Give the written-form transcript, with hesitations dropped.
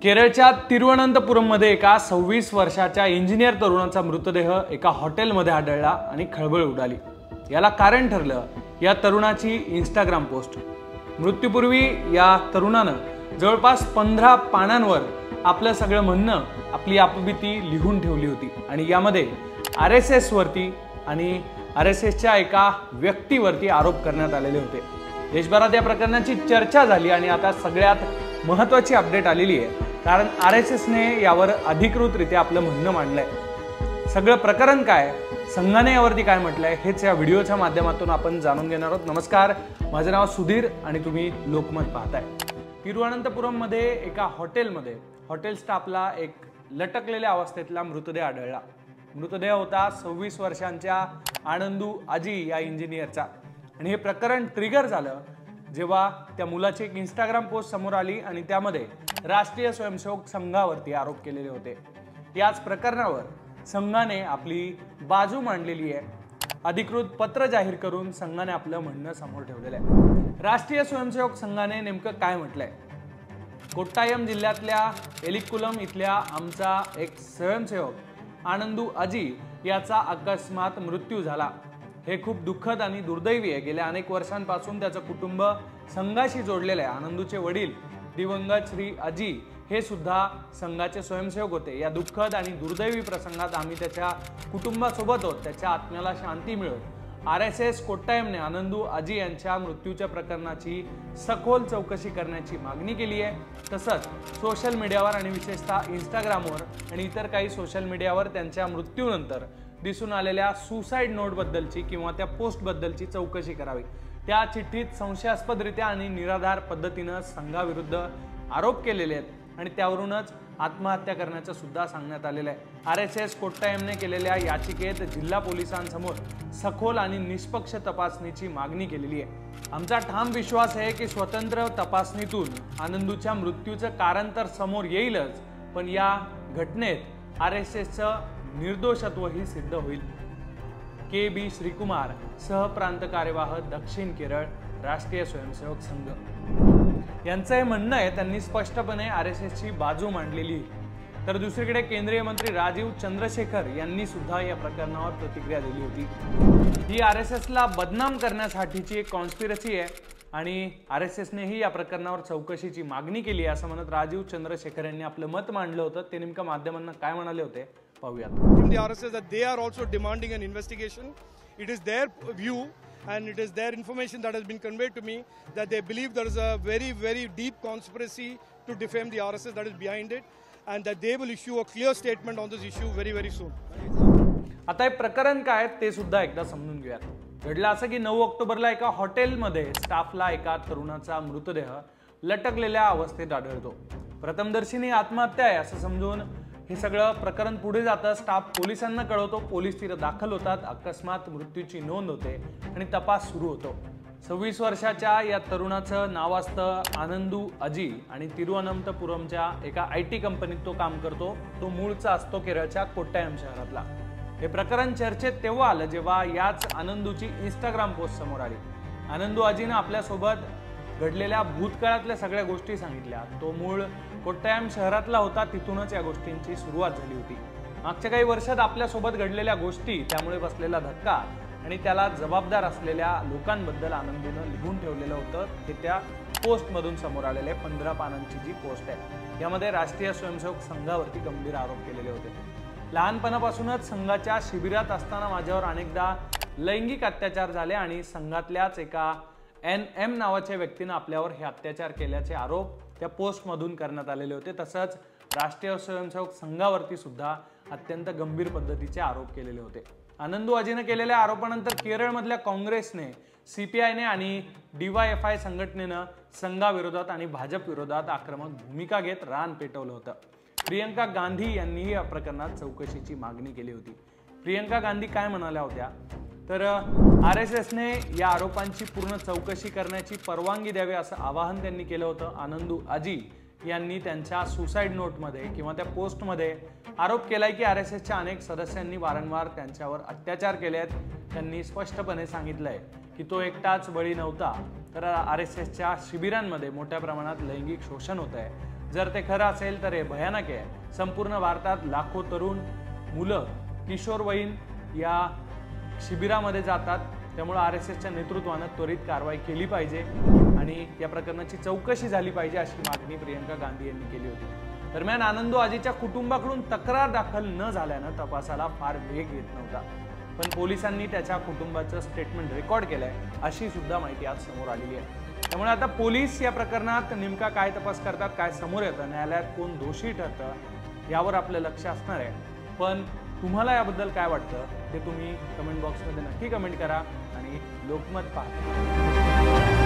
केरळच्या तिरुवनंतपुरममध्ये एका 26 वर्षाच्या इंजिनियर तरुणाचा मृतदेह एका हॉटेलमध्ये आढळला आणि खळबळ उडाली। याला कारण ठरलं या तरुणाची इंस्टाग्राम पोस्ट। मृत्यूपूर्वी या तरुणानं जवळपास 15 पानांवर आपलं सगळं म्हणणं, आपली आपबीती लिहून ठेवली होती आणि यामध्ये आरएसएस वरती आणि आरएसएसच्या एका व्यक्तीवरती आरोप करण्यात आलेले होते। देशभरात या प्रकरणाची चर्चा झाली आणि आता सगळ्यात महत्त्वाची अपडेट आलेली आहे, कारण आरएसएसने यावर अधिकृतरित्या आपलं म्हणणं मांडलंय। सगळं प्रकरण काय, संघाने यावरती काय म्हटलंय हेच या व्हिडिओच्या माध्यमातून आपण जाणून घेणार आहोत। नमस्कार, माझे नाव सुधीर आणि तुम्ही लोकमत पाहताय। तिरुवनंतपुरममध्ये एका हॉटेलमध्ये हॉटेल स्टाफला एक लटकलेल्या अवस्थेतला मृतदेह आढळला। मृतदेह होता 26 वर्षांच्या आनंदू अजी या इंजिनियरचा आणि हे प्रकरण ट्रिगर झालं जेव्हा त्या मुलाची एक इंस्टाग्राम पोस्ट समोर आली आणि त्यामध्ये राष्ट्रीय स्वयंसेवक संघावरती आरोप केलेले होते। याच प्रकरणावर संघाने आपली बाजू मांडलेली आहे। अधिकृत पत्र जाहीर करून संघाने आपलं म्हणणं समोर ठेवलेलं आहे। राष्ट्रीय स्वयंसेवक संघाने नेमकं काय म्हटलंय? कोट्टायम जिल्ह्यातल्या एलिकुलम इथल्या आमचा एक स्वयंसेवक आनंदू अजी याचा अकस्मात मृत्यू झाला। हे खूप दुःखद आणि दुर्दैवी आहे। गेल्या अनेक वर्षांपासून त्याचं कुटुंब संघाशी जोडलेलं आहे। आनंदूचे वडील दिवंगत श्री अजी हे सुद्धा संघाचे स्वयंसेवक होते। या दुःखद आणि दुर्दैवी प्रसंगात आम्ही त्याच्या कुटुंबासोबत आहोत। त्याच्या आत्म्याला शांती मिळो। आरएसएस कोट्टायमने आनंदू अजी यांच्या मृत्यूच्या प्रकरणाची सखोल चौकशी करण्याची मागणी केली आहे। तसंच सोशल मीडियावर आणि विशेषतः इंस्टाग्रामवर आणि इतर काही सोशल मीडियावर त्यांच्या मृत्यूनंतर दिसून आलेल्या सुसाइड नोट बद्दलची किंवा त्या पोस्ट बद्दलची चौकशी करावी। त्या चिठ्ठीत संशयास्पदरित्या आणि निराधार पद्धतीने संघाविरुद्ध आरोप केलेले आहेत आणि त्यावरूनच आत्महत्या करण्याचं सुद्धा सांगण्यात आलेलं आहे। आरएसएस कोट्टायमने केलेल्या याचिकेत जिल्हा पोलिसांसमोर सखोल आणि निष्पक्ष तपासणीची मागणी केलेली आहे। आमचा ठाम विश्वास आहे की स्वतंत्र तपासणीतून आनंदूच्या मृत्यूचं कारण तर समोर येईलच, पण या घटनेत आरएसएसचं निर्दोषत्वही सिद्ध होईल। के.बी. श्रीकुमार, सहप्रांत कार्यवाह, दक्षिण केरळ, राष्ट्रीय स्वयंसेवक संघ यांचं हे म्हणणं आहे। त्यांनी स्पष्टपणे आरएसएसची बाजू मांडलेली। तर दुसरीकडे केंद्रीय मंत्री राजीव चंद्रशेखर यांनी सुद्धा या प्रकरणावर प्रतिक्रिया दिली होती। ही आरएसएसला बदनाम करण्यासाठीची एक कॉन्स्पिरसी आहे आणि आरएसएसनेही या प्रकरणावर चौकशीची मागणी केली आहे असं म्हणत राजीव चंद्रशेखर यांनी आपलं मत मांडलं होतं। ते नेमकं माध्यमांना काय म्हणाले होते पाहूयात। From the RSS that they are also demanding an investigation. It is their view and it is their information that has been conveyed to me that they believe there is a very deep conspiracy to defame the RSS that is behind it and that they will issue a clear statement on this issue very soon. आता हे प्रकरण काय ते सुद्धा एकदा समजून घेऊयात। घडलं असं की 9 ऑक्टोबरला एका हॉटेलमध्ये स्टाफला एका तरुणाचा मृतदेह लटकलेल्या अवस्थेत आढळतो। प्रथमदर्शनी आत्महत्या आहे असं समजून हे सगळं प्रकरण पुढे जातं। स्टाफ पोलिसांना कळवतो, पोलीस तिथं दाखल होतात, अकस्मात मृत्यूची नोंद होते आणि तपास सुरू होतो। 26 वर्षाच्या या तरुणाचं नाव असतं आनंदू अजी आणि तिरुवनंतपुरमच्या एका IT कंपनीत तो काम करतो। तो मूळचा असतो केरळच्या कोट्टायम शहरातला। हे प्रकरण चर्चेत तेव्हा आलं जेव्हा याच आनंदूची इंस्टाग्राम पोस्ट समोर आली। आनंदू अजीनं आपल्यासोबत घडलेल्या भूतकाळातल्या सगळ्या गोष्टी सांगितल्या। तो मूळ कोट्टायम शहरातला होता, तिथूनच या गोष्टींची सुरुवात झाली होती। मागच्या काही वर्षात आपल्यासोबत घडलेल्या गोष्टी, त्यामुळे बसलेला धक्का आणि त्याला जबाबदार असलेल्या लोकांबद्दल आनंदीनं लिहून ठेवलेलं होतं। हे त्या पोस्टमधून समोर आलेले 15 पानांची जी पोस्ट आहे यामध्ये राष्ट्रीय स्वयंसेवक संघावरती गंभीर आरोप केलेले होते। लहानपणापासूनच संघाच्या शिबिरात असताना माझ्यावर अनेकदा लैंगिक अत्याचार झाले आणि संघातल्याच एका NM नावाच्या व्यक्तीने आपल्यावर हे अत्याचार केल्याचे आरोप त्या पोस्टमधून करण्यात आलेले होते। तसंच राष्ट्रीय स्वयंसेवक संघावरती सुद्धा अत्यंत गंभीर पद्धतीचे आरोप केलेले होते। आनंदू अजीने केलेल्या आरोपानंतर केरळमधल्या काँग्रेसने, CPIने आणि DYFI संघटनेनं संघाविरोधात आणि भाजप विरोधात आक्रमक भूमिका घेत रान पेटवलं होतं। प्रियंका गांधी यांनीही या प्रकरणात चौकशीची मागणी केली होती। प्रियंका गांधी काय म्हणाल्या होत्या तर आरएसएसने या आरोपांची पूर्ण चौकशी करण्याची परवानगी द्यावी असं आवाहन त्यांनी केलं होतं। आनंदू अजी यांनी त्यांच्या सुसाइड नोटमध्ये किंवा त्या पोस्टमध्ये आरोप केलाय की आरएसएसच्या अनेक सदस्यांनी वारंवार त्यांच्यावर अत्याचार केले आहेत। त्यांनी स्पष्टपणे सांगितलंय की तो एकटाच बळी नव्हता, तर आरएसएसच्या शिबिरांमध्ये मोठ्या प्रमाणात लैंगिक शोषण होत आहे जर ते खरं असेल तर हे भयानक आहे। संपूर्ण भारतात लाखो तरुण मुलं किशोरवयीन या शिबिरामध्ये जातात, त्यामुळे RSSच्या नेतृत्वाने त्वरित कारवाई केली पाहिजे आणि या प्रकरणाची चौकशी झाली पाहिजे अशी मागणी प्रियंका गांधी यांनी केली होती। दरम्यान आनंदो आजीच्या कुटुंबाकडून तक्रार दाखल न झाल्यानं तपासाला फार वेग येत नव्हता, पण पोलिसांनी त्याच्या कुटुंबाचं स्टेटमेंट रेकॉर्ड केलंय अशी सुद्धा माहिती आज समोर आलेली आहे। त्यामुळे आता पोलीस या प्रकरणात नेमका काय तपास करतात, काय समोर येतं, न्यायालयात कोण दोषी ठरतं यावर आपलं लक्ष असणार आहे। पण तुम्हाला याबद्दल काय वाटतं ते तुम्ही कमेंट बॉक्समध्ये नक्की कमेंट करा आणि लोकमत पहा।